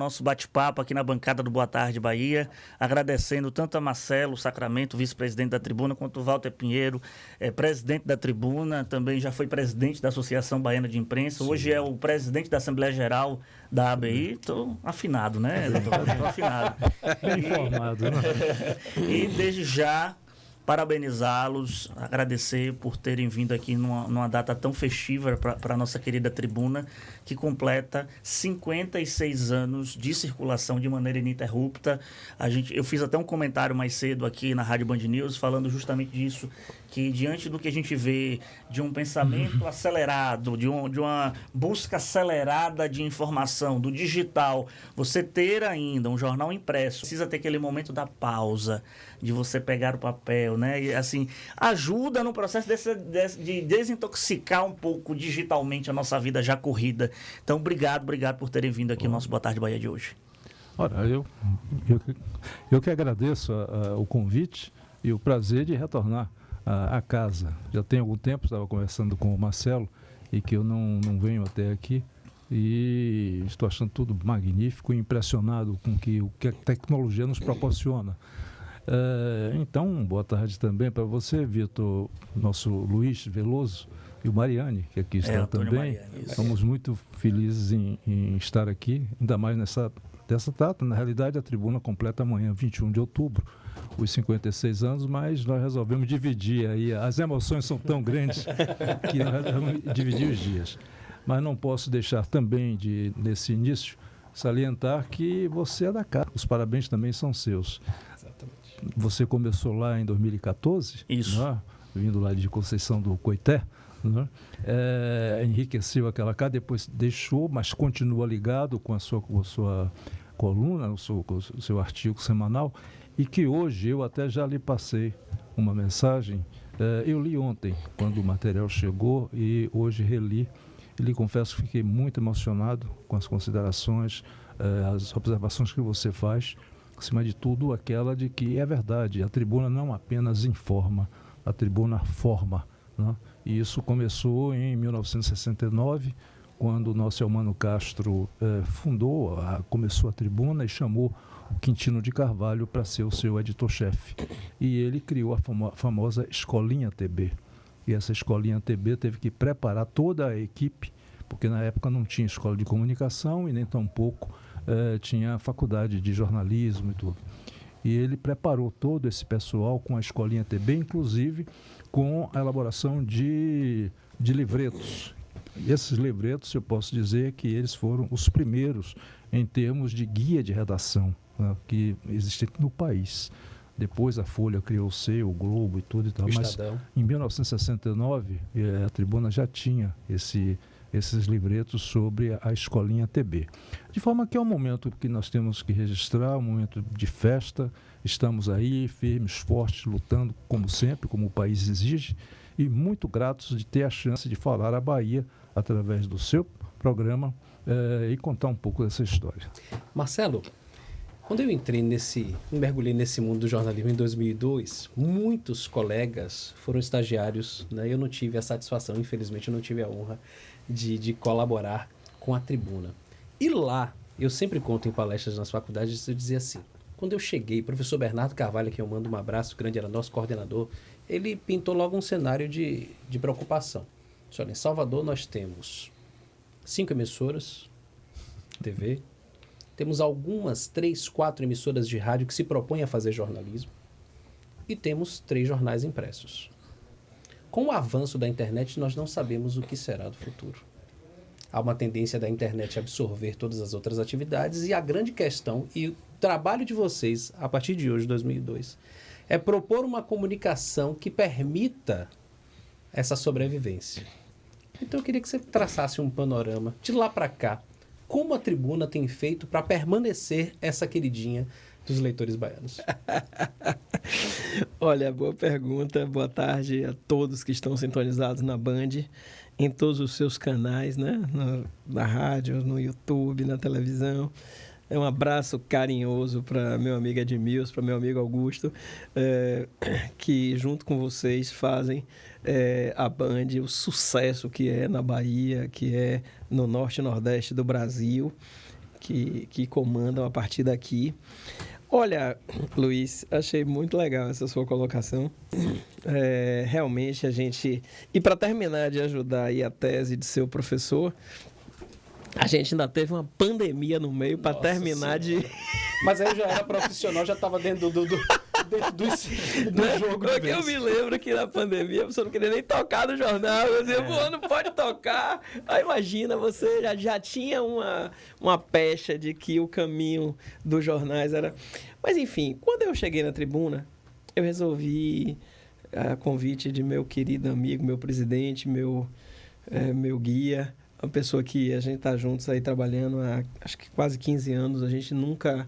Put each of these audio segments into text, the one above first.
Nosso bate-papo aqui na bancada do Boa Tarde Bahia, agradecendo tanto a Marcelo Sacramento, vice-presidente da Tribuna, quanto o Walter Pinheiro, presidente da Tribuna, também já foi presidente da Associação Baiana de Imprensa, Sim. Hoje é o presidente da Assembleia Geral da ABI. Estou afinado, né, doutor? Estou afinado. Bem informado, né? E desde já parabenizá-los, agradecer por terem vindo aqui numa data tão festiva para a nossa querida Tribuna, que completa 56 anos de circulação de maneira ininterrupta. Eu fiz até um comentário mais cedo aqui na Rádio Band News, falando justamente disso, que diante do que a gente vê de um pensamento acelerado, de uma busca acelerada de informação, do digital, você ter ainda um jornal impresso, precisa ter aquele momento da pausa, de você pegar o papel, né? E, assim, ajuda no processo de desintoxicar um pouco digitalmente a nossa vida já corrida. Então, obrigado por terem vindo aqui no nosso Boa Tarde Bahia de hoje. Ora, eu que agradeço o convite e o prazer de retornar à casa. Já tem algum tempo, estava conversando com o Marcelo, e que eu não venho até aqui, e estou achando tudo magnífico e impressionado com o que a tecnologia nos proporciona. Então, boa tarde também para você, Vitor, nosso Luiz Veloso e o Mariane, que aqui está também. Mariane, estamos muito felizes em estar aqui, ainda mais dessa data. Na realidade, a Tribuna completa amanhã, 21 de outubro, os 56 anos, mas nós resolvemos dividir aí. As emoções são tão grandes que nós resolvemos dividir os dias. Mas não posso deixar também, nesse início, salientar que você é da casa. Os parabéns também são seus. Exatamente. Você começou lá em 2014, isso, né? Vindo lá de Conceição do Coité, né? Enriqueceu aquela casa, depois deixou, mas continua ligado com a sua coluna, o seu artigo semanal, e que hoje eu até já lhe passei uma mensagem. Eu li ontem, quando o material chegou, e hoje reli. E lhe confesso que fiquei muito emocionado com as considerações, as observações que você faz. Acima de tudo, aquela de que é verdade, a Tribuna não apenas informa, a Tribuna forma, né? E isso começou em 1969, quando o nosso Elmano Castro começou a Tribuna e chamou o Quintino de Carvalho para ser o seu editor-chefe. E ele criou a famosa Escolinha TB. E essa Escolinha TB teve que preparar toda a equipe, porque na época não tinha escola de comunicação e nem tampouco tinha faculdade de jornalismo e tudo. E ele preparou todo esse pessoal com a Escolinha TB, inclusive com a elaboração de livretos. E esses livretos, eu posso dizer que eles foram os primeiros em termos de guia de redação, né, que existem no país. Depois a Folha criou o Globo e tudo e tal. Mas em 1969 a Tribuna já tinha esses livretos sobre a Escolinha TB. De forma que é um momento que nós temos que registrar, um momento de festa. Estamos aí, firmes, fortes, lutando como sempre, como o país exige, e muito gratos de ter a chance de falar a Bahia através do seu programa e contar um pouco dessa história. Marcelo, quando eu mergulhei nesse mundo do jornalismo em 2002, muitos colegas foram estagiários, né? Eu não tive a satisfação, infelizmente eu não tive a honra de colaborar com a Tribuna. E lá, eu sempre conto em palestras nas faculdades, eu dizia assim, quando eu cheguei, o professor Bernardo Carvalho, a quem eu mando um abraço grande, era nosso coordenador, ele pintou logo um cenário de preocupação. Olha, em Salvador nós temos 5 emissoras, TV, temos algumas 3, 4 emissoras de rádio que se propõem a fazer jornalismo e temos 3 jornais impressos. Com o avanço da internet, nós não sabemos o que será do futuro. Há uma tendência da internet absorver todas as outras atividades e a grande questão, e o trabalho de vocês, a partir de hoje, 2002, é propor uma comunicação que permita essa sobrevivência. Então eu queria que você traçasse um panorama de lá para cá. Como a Tribuna tem feito para permanecer essa queridinha dos leitores baianos? Olha, boa pergunta. Boa tarde a todos que estão sintonizados na Band, em todos os seus canais, né? Na rádio, no YouTube, na televisão. Um abraço carinhoso para meu amigo Edmilson, para meu amigo Augusto, que junto com vocês fazem a Band, o sucesso que é na Bahia, que é no norte e nordeste do Brasil. que comandam a partir daqui. Olha, Luiz, achei muito legal essa sua colocação. Realmente a gente... E para terminar de ajudar aí a tese de seu professor, a gente ainda teve uma pandemia no meio para terminar de... Mas aí já era profissional, já estava dentro do jogo. Porque eu me lembro que na pandemia você não queria nem tocar no jornal. Eu dizia, pô, não pode tocar. Aí imagina, você já tinha uma pecha de que o caminho dos jornais era... Mas enfim, quando eu cheguei na tribuna, eu resolvi, a convite de meu querido amigo, meu presidente, meu guia, uma pessoa que a gente está juntos aí trabalhando há acho que quase 15 anos, a gente nunca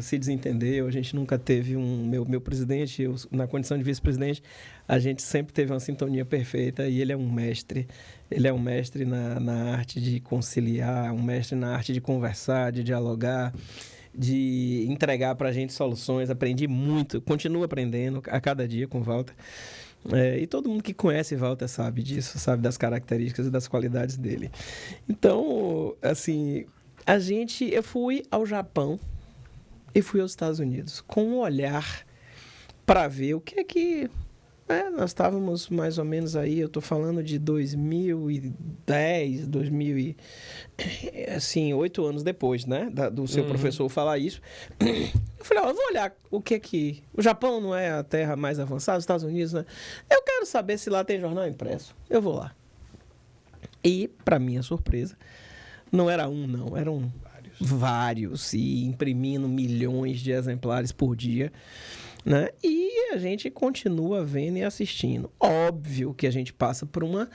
se desentendeu, a gente nunca teve meu presidente, eu, na condição de vice-presidente, a gente sempre teve uma sintonia perfeita e ele é um mestre na arte de conciliar, um mestre na arte de conversar, de dialogar, de entregar para a gente soluções. Aprendi muito, continuo aprendendo a cada dia com o Walter. E todo mundo que conhece Walter sabe disso, sabe das características e das qualidades dele. Então, assim, eu fui ao Japão e fui aos Estados Unidos com um olhar para ver o que é que... nós estávamos mais ou menos aí, eu estou falando de 2010, 8 anos depois, né? Do seu professor falar isso. Eu falei, eu vou olhar o que é que... O Japão não é a terra mais avançada, os Estados Unidos, né? Eu quero saber se lá tem jornal impresso. Eu vou lá. E, para minha surpresa, não era um, não. Eram vários. E imprimindo milhões de exemplares por dia, né? E a gente continua vendo e assistindo. Óbvio que a gente passa por uma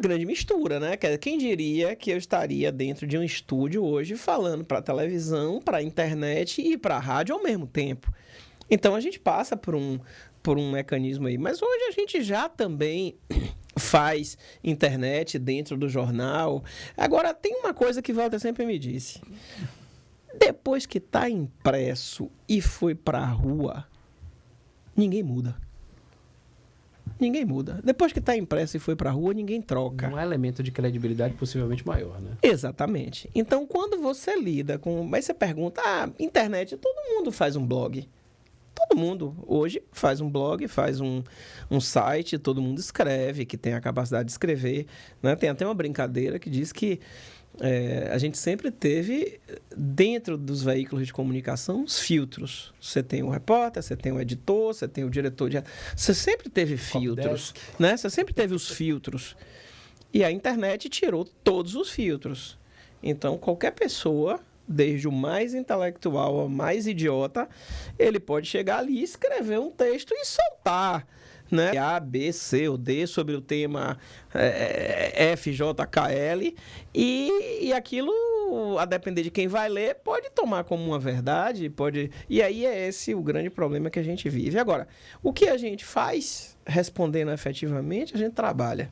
grande mistura, né? Quem diria que eu estaria dentro de um estúdio hoje falando para a televisão, para a internet e para a rádio ao mesmo tempo. Então a gente passa por um mecanismo aí. Mas hoje a gente já também faz internet dentro do jornal. Agora, tem uma coisa que Walter sempre me disse. Depois que está impresso e foi para a rua, ninguém muda. Ninguém muda. Depois que está impresso e foi para a rua, ninguém troca. Um elemento de credibilidade possivelmente maior, né? Exatamente. Então, quando você lida com... Mas você pergunta, internet, todo mundo faz um blog. Todo mundo hoje faz um blog, faz um site, todo mundo escreve, que tem a capacidade de escrever, né? Tem até uma brincadeira que diz que a gente sempre teve, dentro dos veículos de comunicação, os filtros. Você tem o repórter, você tem o editor, você tem o diretor de... Você sempre teve filtros, né? Você sempre teve os filtros. E a internet tirou todos os filtros. Então, qualquer pessoa, desde o mais intelectual ao mais idiota, ele pode chegar ali, escrever um texto e soltar, né? A, B, C ou D sobre o tema F, J, K, L, e aquilo, a depender de quem vai ler, pode tomar como uma verdade, pode... E aí é esse o grande problema que a gente vive. Agora, o que a gente faz, respondendo efetivamente, a gente trabalha.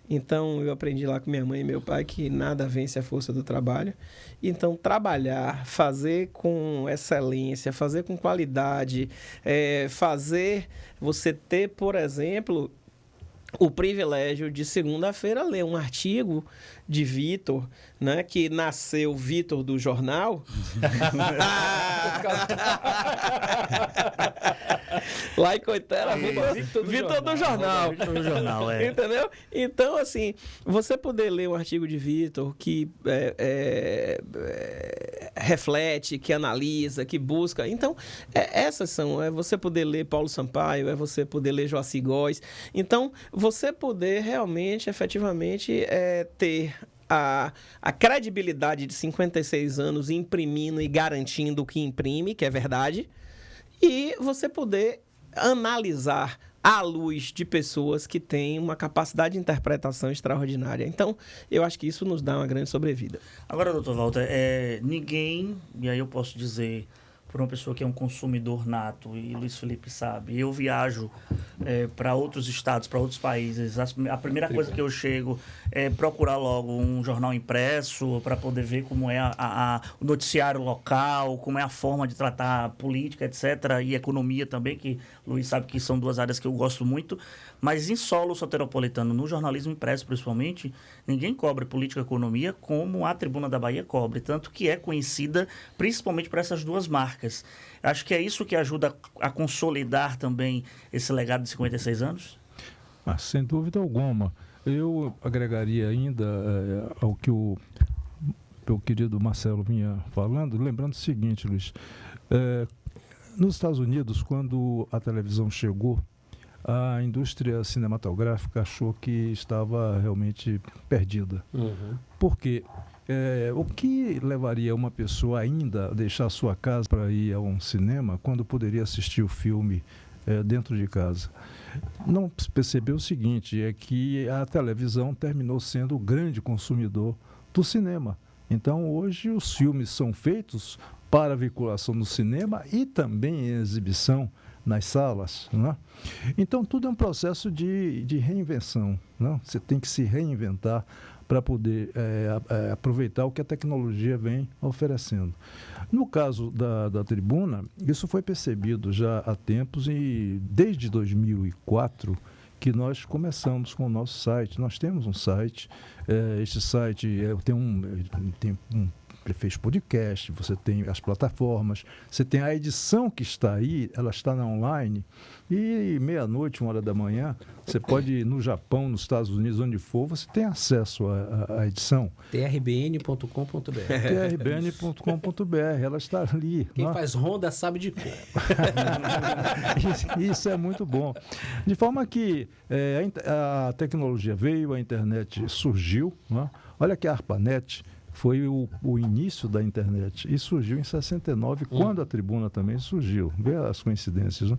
Então, eu aprendi lá com minha mãe e meu pai que nada vence a força do trabalho. Então, trabalhar, fazer com excelência, fazer com qualidade, fazer você ter, por exemplo, o privilégio de segunda-feira ler um artigo de Vitor, né, que nasceu Vitor do jornal. Lá em Coitera, Vitor do jornal. Vitor do jornal, Entendeu? Então, assim, você poder ler um artigo de Vitor que reflete, que analisa, que busca. Então, essas são. É você poder ler Paulo Sampaio, é você poder ler Joaci Góes. Então, você poder realmente, efetivamente, ter a credibilidade de 56 anos imprimindo e garantindo o que imprime, que é verdade, e você poder analisar à luz de pessoas que têm uma capacidade de interpretação extraordinária. Então, eu acho que isso nos dá uma grande sobrevida. Agora, doutor Walter, ninguém, e aí eu posso dizer, por uma pessoa que é um consumidor nato, e Luiz Felipe sabe, eu viajo para outros estados, para outros países, a primeira coisa que eu chego procurar logo um jornal impresso para poder ver como é o noticiário local, como é a forma de tratar política, etc., e economia também, que o Luiz sabe que são duas áreas que eu gosto muito. Mas em solo soteropolitano, no jornalismo impresso principalmente, ninguém cobre política e economia como a Tribuna da Bahia cobre, tanto que é conhecida principalmente por essas duas marcas. Acho que é isso que ajuda a consolidar também esse legado de 56 anos? Sem dúvida alguma. Eu agregaria ainda ao que o meu querido Marcelo vinha falando, lembrando o seguinte, Luiz. Nos Estados Unidos, quando a televisão chegou, a indústria cinematográfica achou que estava realmente perdida. Uhum. Por quê? O que levaria uma pessoa ainda a deixar a sua casa para ir a um cinema quando poderia assistir o filme dentro de casa? Não percebeu o seguinte, é que a televisão terminou sendo o grande consumidor do cinema. Então, hoje, os filmes são feitos para veiculação no cinema e também em exibição nas salas, né? Então, tudo é um processo de reinvenção, né? Você tem que se reinventar para poder aproveitar o que a tecnologia vem oferecendo. No caso da Tribuna, isso foi percebido já há tempos e desde 2004 que nós começamos com o nosso site. Nós temos um site, este site fez podcast, você tem as plataformas, você tem a edição que está aí, ela está na online, e meia-noite, 1h da manhã, você pode ir no Japão, nos Estados Unidos, onde for, você tem acesso à edição. trbn.com.br trbn.com.br, ela está ali. Quem faz ronda sabe de cor. Isso é muito bom. De forma que a tecnologia veio, a internet surgiu, né? Olha que a ARPANET foi o início da internet e surgiu em 69, quando a Tribuna também surgiu. Vê as coincidências, né?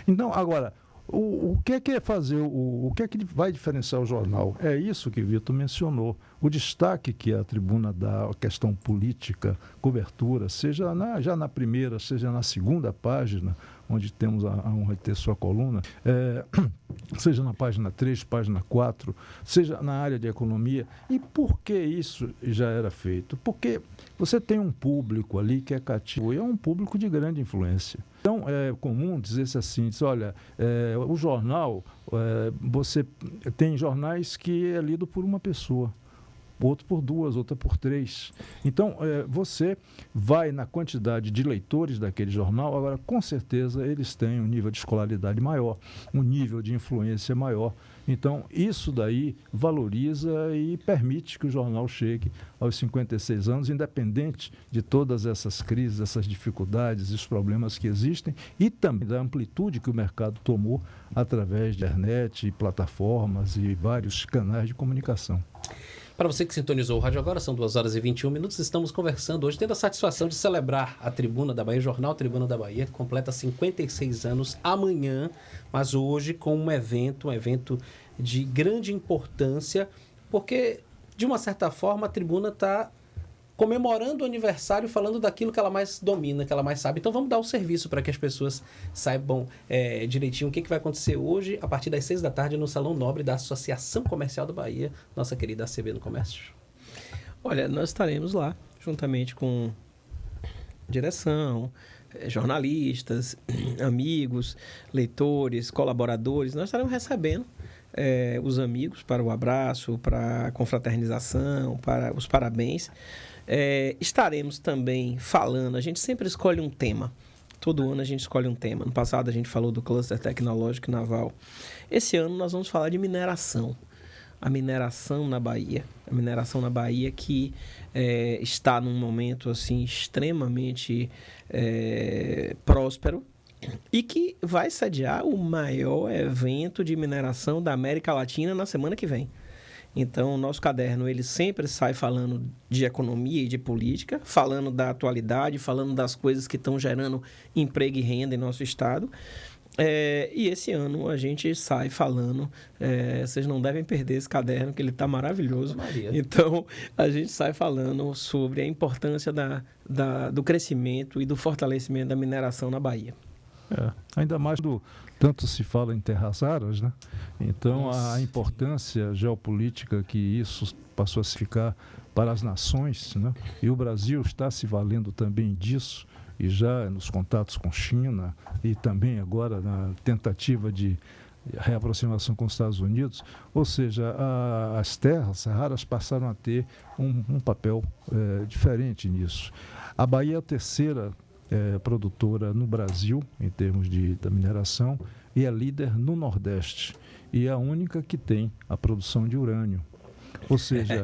Então, agora, o que é fazer, o que é que vai diferenciar o jornal? É isso que Vitor mencionou, o destaque que a Tribuna dá à questão política, cobertura, seja já na primeira, seja na segunda página, onde temos a honra de ter sua coluna, seja na página 3, página 4, seja na área de economia. E por que isso já era feito? Porque você tem um público ali que é cativo e é um público de grande influência. Então, é comum dizer-se assim, olha, o jornal, você tem jornais que é lido por uma pessoa, outro por 2, outra por 3. Então, você vai na quantidade de leitores daquele jornal, agora, com certeza, eles têm um nível de escolaridade maior, um nível de influência maior. Então, isso daí valoriza e permite que o jornal chegue aos 56 anos, independente de todas essas crises, essas dificuldades, os problemas que existem e também da amplitude que o mercado tomou através de internet, plataformas e vários canais de comunicação. Para você que sintonizou o rádio agora, são 2h21, estamos conversando hoje, tendo a satisfação de celebrar a Tribuna da Bahia, o Jornal Tribuna da Bahia, que completa 56 anos amanhã, mas hoje com um evento de grande importância, porque, de uma certa forma, a Tribuna está comemorando o aniversário, falando daquilo que ela mais domina, que ela mais sabe. Então vamos dar o serviço para que as pessoas saibam direitinho o que vai acontecer hoje, a partir das 6 da tarde, no Salão Nobre da Associação Comercial da Bahia, nossa querida ACB no Comércio. Olha, nós estaremos lá, juntamente com direção, jornalistas, amigos, leitores, colaboradores. Nós estaremos recebendo os amigos para o abraço, para a confraternização, para os parabéns. Estaremos também falando, a gente sempre escolhe um tema. Todo ano a gente escolhe um tema. No passado a gente falou do cluster tecnológico naval. Esse ano nós vamos falar de mineração. A mineração na Bahia. A mineração na Bahia que está num momento assim, extremamente próspero e que vai sediar o maior evento de mineração da América Latina na semana que vem. Então, o nosso caderno, ele sempre sai falando de economia e de política, falando da atualidade, falando das coisas que estão gerando emprego e renda em nosso estado. E esse ano a gente sai falando, vocês não devem perder esse caderno, que ele está maravilhoso. Então, a gente sai falando sobre a importância do crescimento e do fortalecimento da mineração na Bahia. Ainda mais tanto se fala em terras raras, né? Então a importância geopolítica que isso passou a significar para as nações, né? E o Brasil está se valendo também disso, e já nos contatos com China e também agora na tentativa de reaproximação com os Estados Unidos, ou seja, as terras raras passaram a ter um papel diferente nisso. A Bahia é a terceira produtora no Brasil, em termos da mineração, e é líder no Nordeste, e é a única que tem a produção de urânio. Ou seja,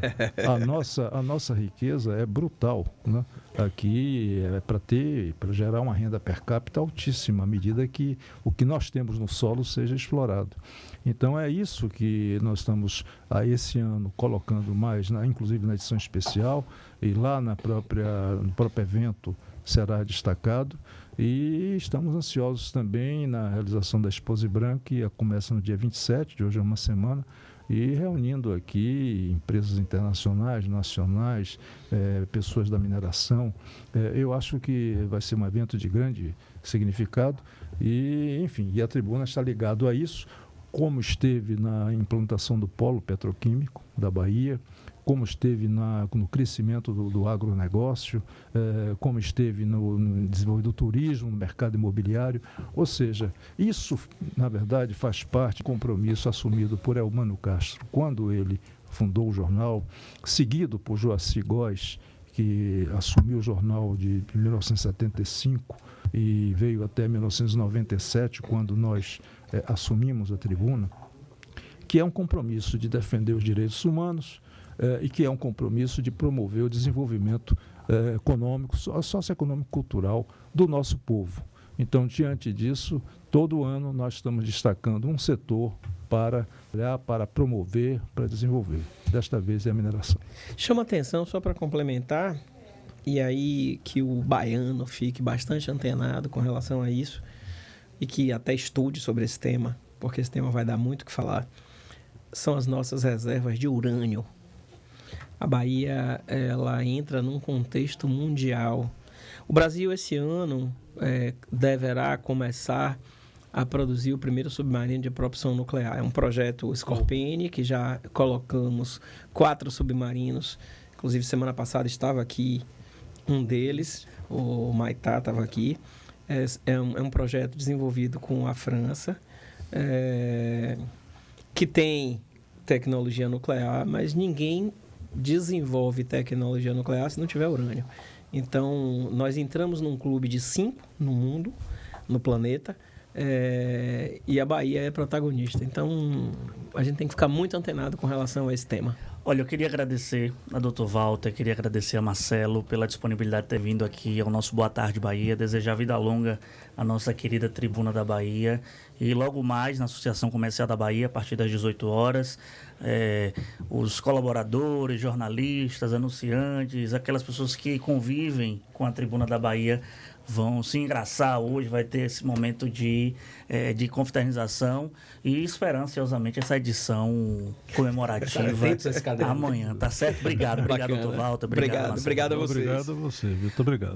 a nossa riqueza é brutal, né? Aqui é para gerar uma renda per capita altíssima, à medida que o que nós temos no solo seja explorado. Então é isso que nós estamos, esse ano, colocando mais, inclusive na edição especial, e lá no próprio evento será destacado. E estamos ansiosos também na realização da Exposi Branco, que começa no dia 27, de hoje é uma semana, e reunindo aqui empresas internacionais, nacionais, pessoas da mineração. Eu acho que vai ser um evento de grande significado e, enfim, a tribuna está ligado a isso, como esteve na implantação do polo petroquímico da Bahia, como esteve no crescimento do agronegócio, como esteve no desenvolvimento do turismo, no mercado imobiliário. Ou seja, isso, na verdade, faz parte do compromisso assumido por Eumano Castro, quando ele fundou o jornal, seguido por Joacy Góes, que assumiu o jornal de 1975 e veio até 1997, quando nós assumimos a tribuna, que é um compromisso de defender os direitos humanos, e que é um compromisso de promover o desenvolvimento econômico, socioeconômico, cultural do nosso povo. Então, diante disso, todo ano nós estamos destacando um setor para promover, para desenvolver. Desta vez é a mineração. Chama atenção, só para complementar, e aí que o baiano fique bastante antenado com relação a isso, e que até estude sobre esse tema, porque esse tema vai dar muito o que falar, são as nossas reservas de urânio. A Bahia, ela entra num contexto mundial. O Brasil, esse ano, deverá começar a produzir o primeiro submarino de propulsão nuclear. É um projeto Scorpion, que já colocamos 4 submarinos. Inclusive, semana passada estava aqui um deles, o Maitá estava aqui. É um projeto desenvolvido com a França, que tem tecnologia nuclear, mas ninguém desenvolve tecnologia nuclear se não tiver urânio. Então, nós entramos num clube de 5 no mundo, no planeta, e a Bahia é protagonista. Então, a gente tem que ficar muito antenado com relação a esse tema. Olha, eu queria agradecer a Dr. Walter, queria agradecer a Marcelo pela disponibilidade de ter vindo aqui ao nosso Boa Tarde Bahia, desejar vida longa à nossa querida Tribuna da Bahia e logo mais na Associação Comercial da Bahia, a partir das 18 horas, os colaboradores, jornalistas, anunciantes, aquelas pessoas que convivem com a Tribuna da Bahia vão se engraçar hoje, vai ter esse momento de confraternização e esperar ansiosamente essa edição comemorativa amanhã, tá certo? Obrigado, Dr. Walter. Obrigado a você. Obrigado a você, Vitor. Obrigado.